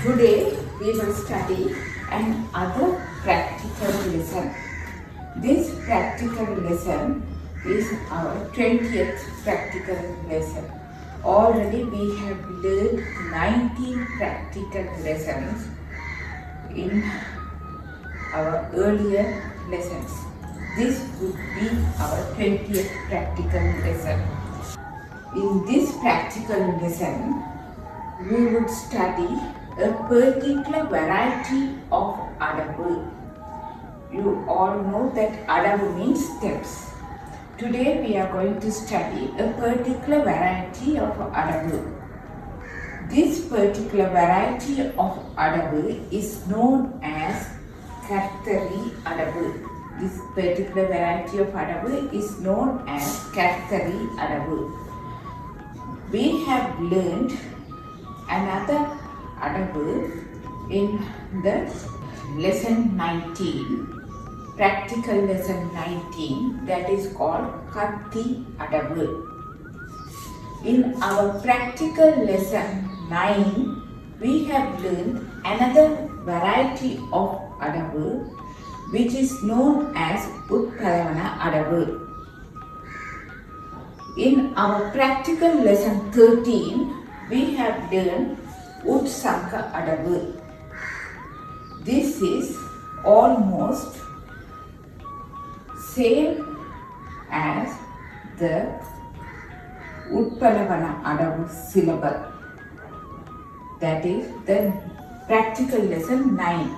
Today we will study another practical lesson. This practical lesson is our 20th practical lesson. Already we have learned 19 practical lessons in our earlier lessons. This would be our 20th practical lesson. In this practical lesson, we would study a particular variety of adabu. You all know that adabu means steps. Today we are going to study a particular variety of adabu. This particular variety of adabu is known as Kartari adabu. This particular variety of adabu is known as Kartari adabu. We have learned another adabu in the lesson 19, practical lesson 19, that is called Katti adabu. In our practical lesson 9, we have learned another variety of adabu which is known as Utpalavana adabu. In our practical lesson 13, we have learned Utsanka adabu. This is almost same as the Utpalavana adabu syllable. That is the practical lesson 9.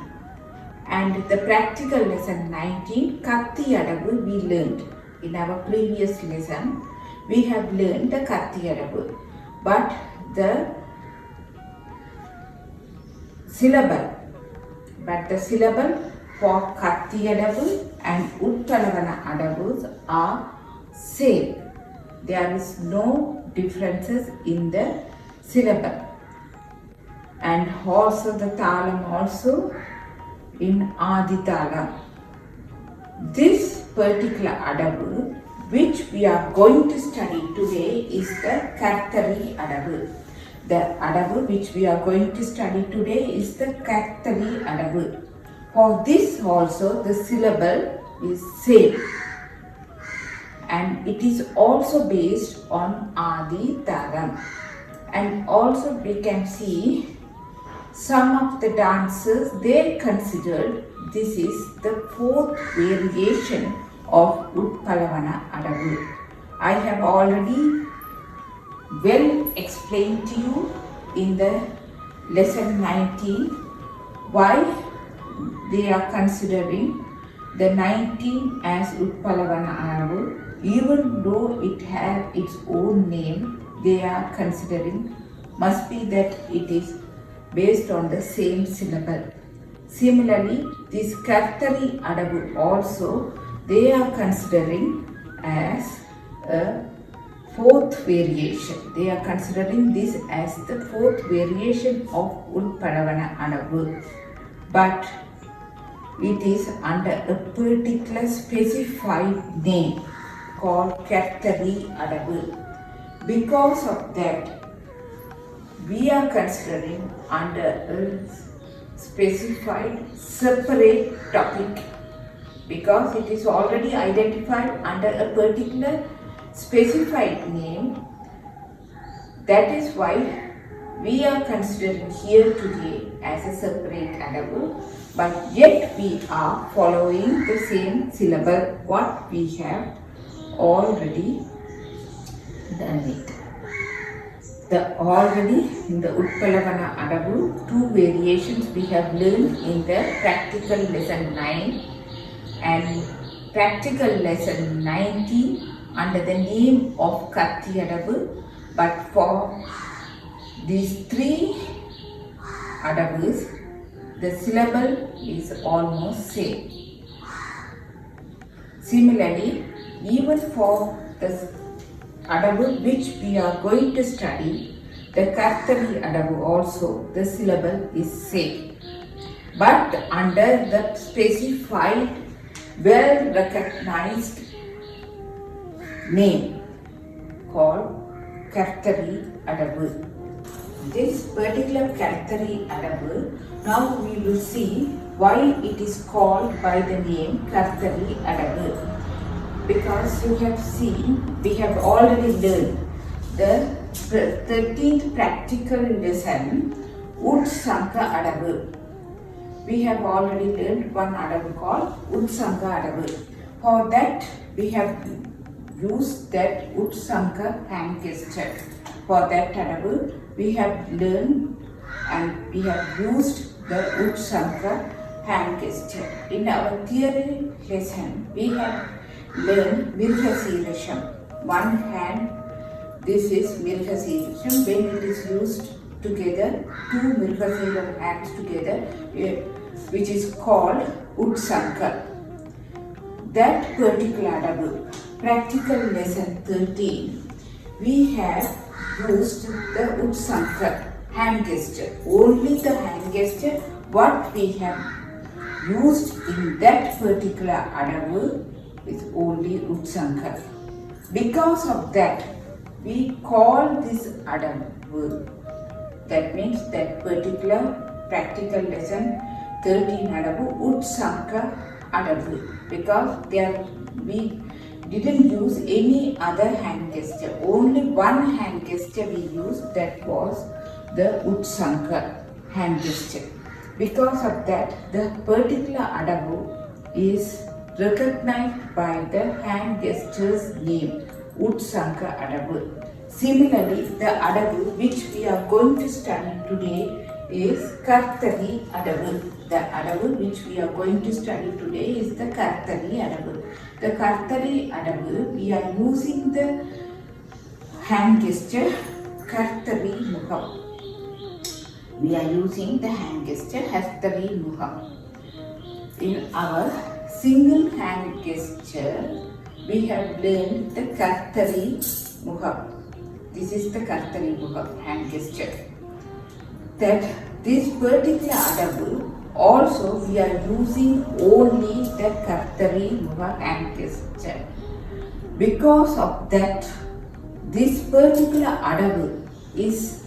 And the practical lesson 19, Katti adabu, we learned. In our previous lesson, we have learned the Katti adabu. But the syllable for Katti adabu and Utpalavana adabus are same. There is no differences in the syllable. And also the talam also in Aditalam. This particular adabu which we are going to study today is the Kartari adabu. The adabu which we are going to study today is the Kartari adabu. For this also the syllable is same. And it is also based on Aditalam. And also we can see some of the dancers, they considered this is the fourth variation of Utpalavana adabu. I have already well explained to you in the lesson 19 why they are considering the 19 as Utpalavana adabu. Even though it has its own name, they are considering must be that it is based on the same syllable. Similarly, this Kartari adabu also they are considering as a fourth variation. They are considering this as the fourth variation of Utpalavana adabu. But it is under a particular specified name called Kartari adabu. Because of that, we are considering under a specified separate topic because it is already identified under a particular specified name. That is why we are considering here today as a separate adabu, but yet we are following the same syllable what we have already done it. Already in the Utpalavana adabu, two variations we have learned in the practical lesson 9 and practical lesson 19 under the name of Katti adabu. But for these three adabus, the syllable is almost same. Similarly, even for the adabu which we are going to study, the Kartari adabu also, the syllable is same. But under the specified, well recognized name called Kartari adabu. this particular Kartari Adabu, now we will see why it is called by the name Kartari Adabu. Because you have seen, we have already learned the 13th practical lesson, Utsanka Adabu. We have already learned one adabu called Utsanka adabu. For that, we have used that Utsanka hand gesture. For that adabu, we have learned and we have used the Utsanka hand gesture. In our theory lesson, we have learned Mirghasirasham. One hand, this is Mirghasirasham. When it is used together, two Mirghasiram hands together, which is called Utsanka. That particular adabu, practical lesson 13, we have used the Utsanka hand gesture. Only the hand gesture, what we have used in that particular adabu is only Utsanka. Because of that, we call this adabu. That means that particular practical lesson 13 adabu Utsanka adabu, because we didn't use any other hand gesture. Only one hand gesture we used, that was the Utsanka hand gesture. Because of that, the particular adabu is recognized by the hand gesture's name, Utsanka adabu. Similarly, the adabu which we are going to study today is Kartari adabu. The adabu which we are going to study today is the Kartari adabu. The Kartari adabu, we are using the hand gesture Kartari Muham. We are using the hand gesture Kartari Muham. In our single hand gesture, we have learned the Kartari Muham. This is the Kartari Muham hand gesture. That this particular adabu also we are using only the Kartari Muham hand gesture. Because of that, this particular adabu is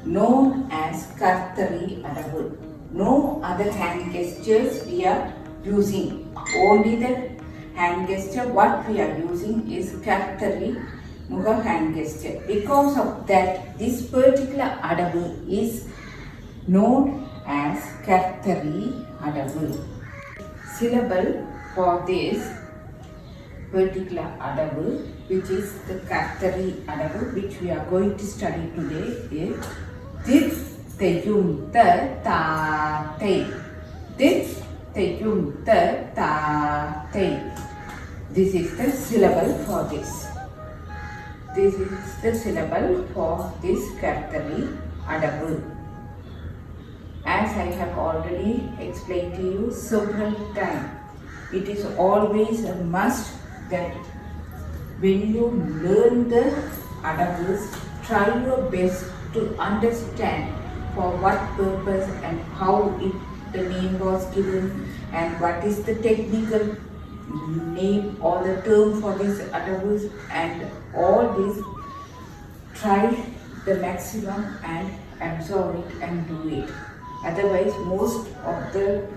known as Kartari adabu. No other hand gestures we are using. Only the hand gesture what we are using is Kartari Muham hand gesture. Because of that, this particular adabu is known as Kartari adabu. Syllable for this particular adabu, which is the Kartari adabu, which we are going to study today, is Dit Teyum Ta Ta Te. Dit Teyum Ta Ta Te. This is the syllable for this. This is the syllable for this Kartari adabu. As I have already explained to you several times, it is always a must that when you learn the adabus, try your best to understand for what purpose and how the name was given and what is the technical name or the term for these adabus, and all these. Try the maximum and absorb it and do it. Otherwise, most of the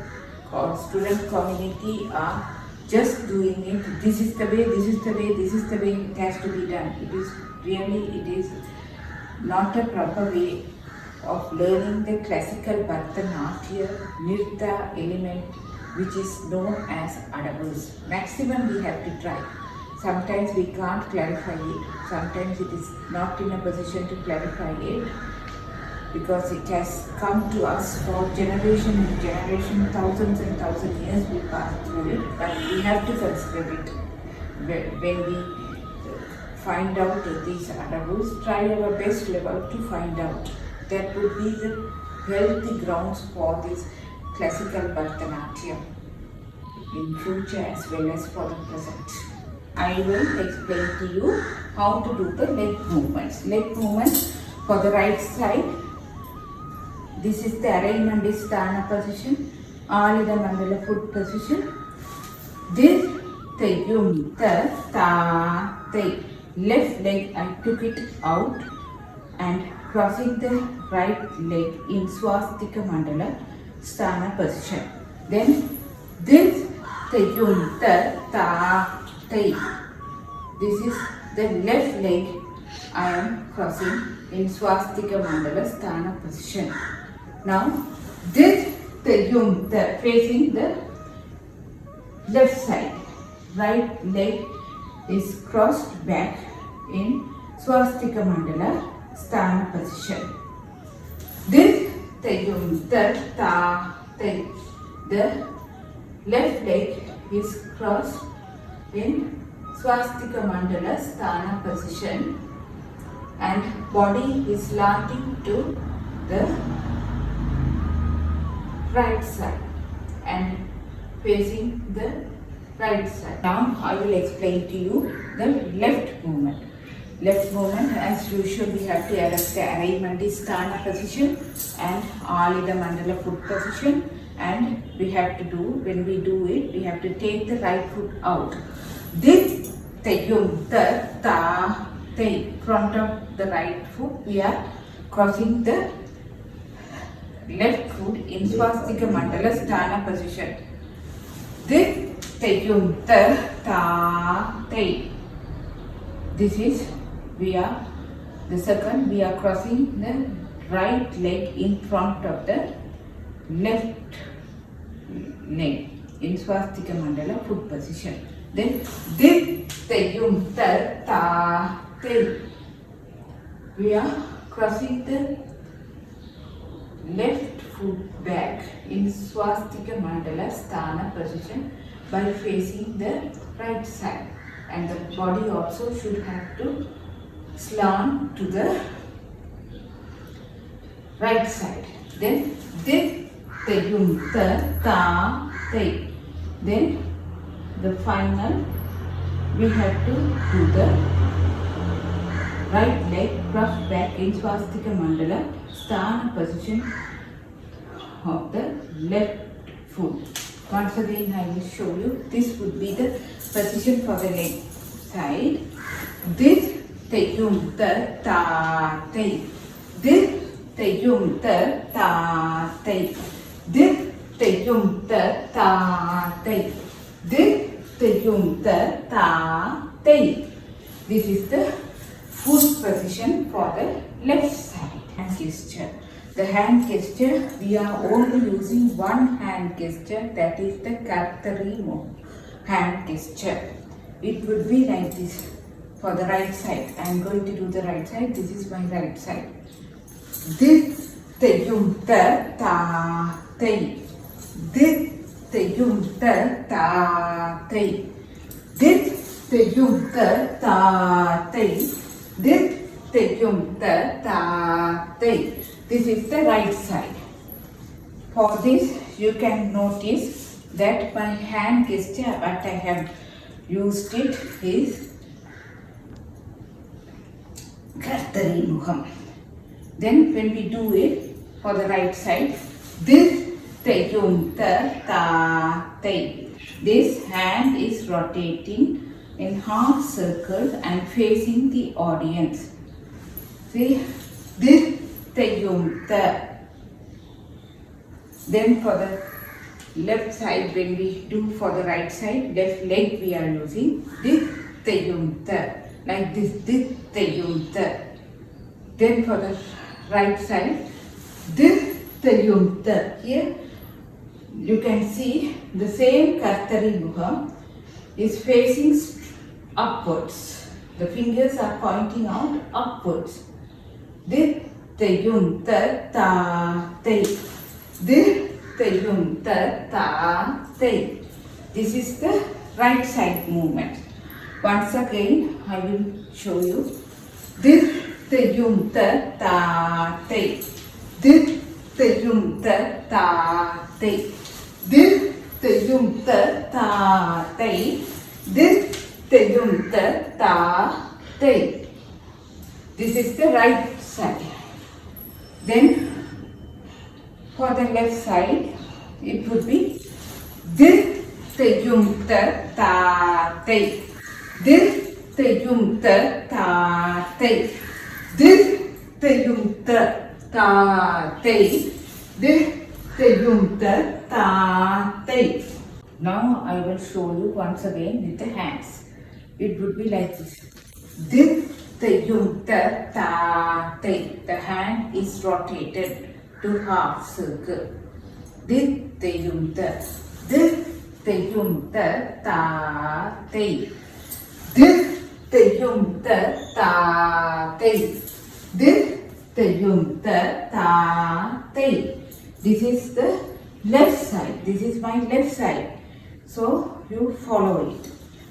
student community are just doing it. This is the way, this is the way, this is the way it has to be done. It is not a proper way of learning the classical Bharatanatyam Nirta element, which is known as adabus. Maximum we have to try. Sometimes we can't clarify it. Sometimes it is not in a position to clarify it, because it has come to us for generation and generation, thousands and thousands years we pass through it, but we have to consider it when we find out these adabus. Try our best level to find out. That would be the healthy grounds for this classical Bharatanatyam in future as well as for the present. I will explain to you how to do the leg movements. Leg movements for the right side. This is the Araimandi Sthana position, Alida Mandala foot position. This Teyum Ta Ta Te. Left leg I took it out and crossing the right leg in swastika mandala sthana position. Then this Tayum Ta Ta Tai. This is the left leg I am crossing in swastika mandala sthana position. Now this Tayum Ta facing the left side. Right leg is crossed back in swastika mandala sthana position. This Tayum Ta Ta Tai. The left leg is crossed in swastika mandala sthana position and body is slanting to the right side and facing the right side. Now I will explain to you the left movement. Left movement, as usual, we have to erect the alignment is sthana position and Alida mandala foot position, and we have to do, when we do it, we have to take the right foot out. This Tayum Ta Ta Tai, front of the right foot, we are crossing the left foot in swastika mandala sthana position. This Tayum Ta Ta Tai. This is, we are, the second, we are crossing the right leg in front of the left leg in swastika mandala foot position. Then this Tayum Ta Ta Tai. We are crossing the left foot back in swastika mandala sthana position by facing the right side, and the body also should have to slant to the right side. Then this Tayum Ta Ta Tai. Then the final, we have to do the right leg crossed back in swastika mandala sthana position of the left foot. Once again I will show you. This would be the position for the leg side. This Tayum Ta Ta Tai. This Tayum Ta Ta Tai. This Tayum Ta Ta Tai. This Tayum Ta Ta Tai. This is the foot position for the left side. Hand gesture. The hand gesture, we are only using one hand gesture, that is the Kartari hand gesture. It would be like this for the right side. I am going to do the right side. This is my right side. This Tayum Ta Ta Tai. This Tayum Ta Ta Tai. This Tayum Ta Ta Tai. This Tayum Ta Ta Tai. This is the right side. For this, you can notice that my hand gesture, what I have used it is Kartari Mukham. Then when we do it for the right side, this Tayum Ta Ta Tai. This hand is rotating in half circles and facing the audience. See, this Tayum Ta. Then for the left side, when we do for the right side, left leg we are using this Tayum Ta. Like this Tayum Ta. Then for the right side, this Tayum Ta. Here you can see the same Kartari Mukham is facing upwards. The fingers are pointing out upwards. This Tayum Ta Ta Tai. This Tayum Ta Ta Tai. This is the right side movement. Once again, I will show you. This Tayum Ta Ta Tai. This Tayum Ta Ta Tai. This Tayum Ta Ta Tai. This Tayum Ta Ta Tai. This is the right side. Then for the left side, it would be this Tayum Ta Ta Tai. This Tayum Ta Ta Tai. This Tayum ta ta tay. Tayum ta ta tay. Now I will show you once again with the hands. It would be like this. Tayum ta ta tay. The hand is rotated to half circle. Tayum ta. Tayum ta ta tay. Tayum ta ta tay. Tayum ta ta tay. This is the left side. This is my left side. So you follow it.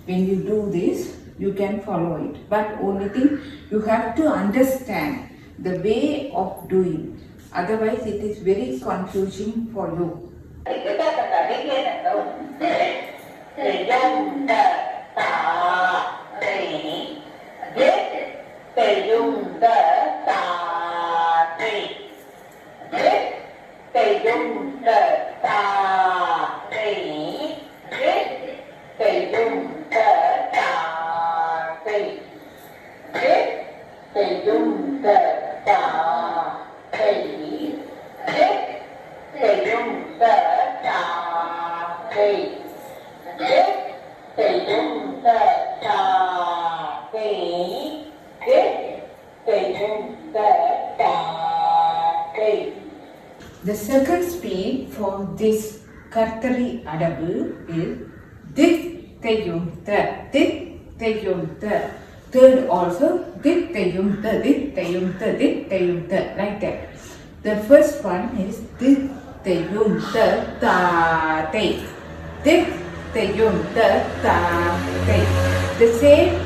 When you do this, you can follow it. But only thing, you have to understand the way of doing. Otherwise, it is very confusing for you. The second speed for this Kartari Adabu is Dittayumta. Third also Dittayumta. Like that. The first one is Dittayumta ta tay. Dittayumta ta tay. The same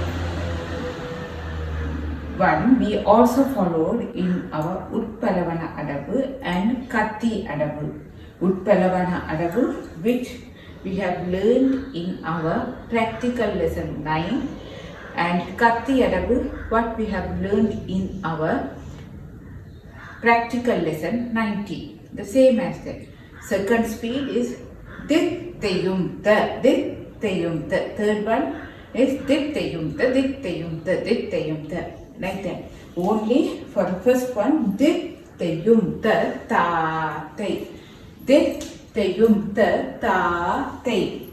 one we also followed in our Utpalavana Adabu and Katti Adabu. Utpalavana Adabu, which we have learned in our practical lesson 9, and Katti Adabu, what we have learned in our practical lesson 90. The same as that. Second speed is Dittayumta. Third one is Dittayumta. Like that. Only for the first one, Dittayumta ta tay. Dittayumta ta tay.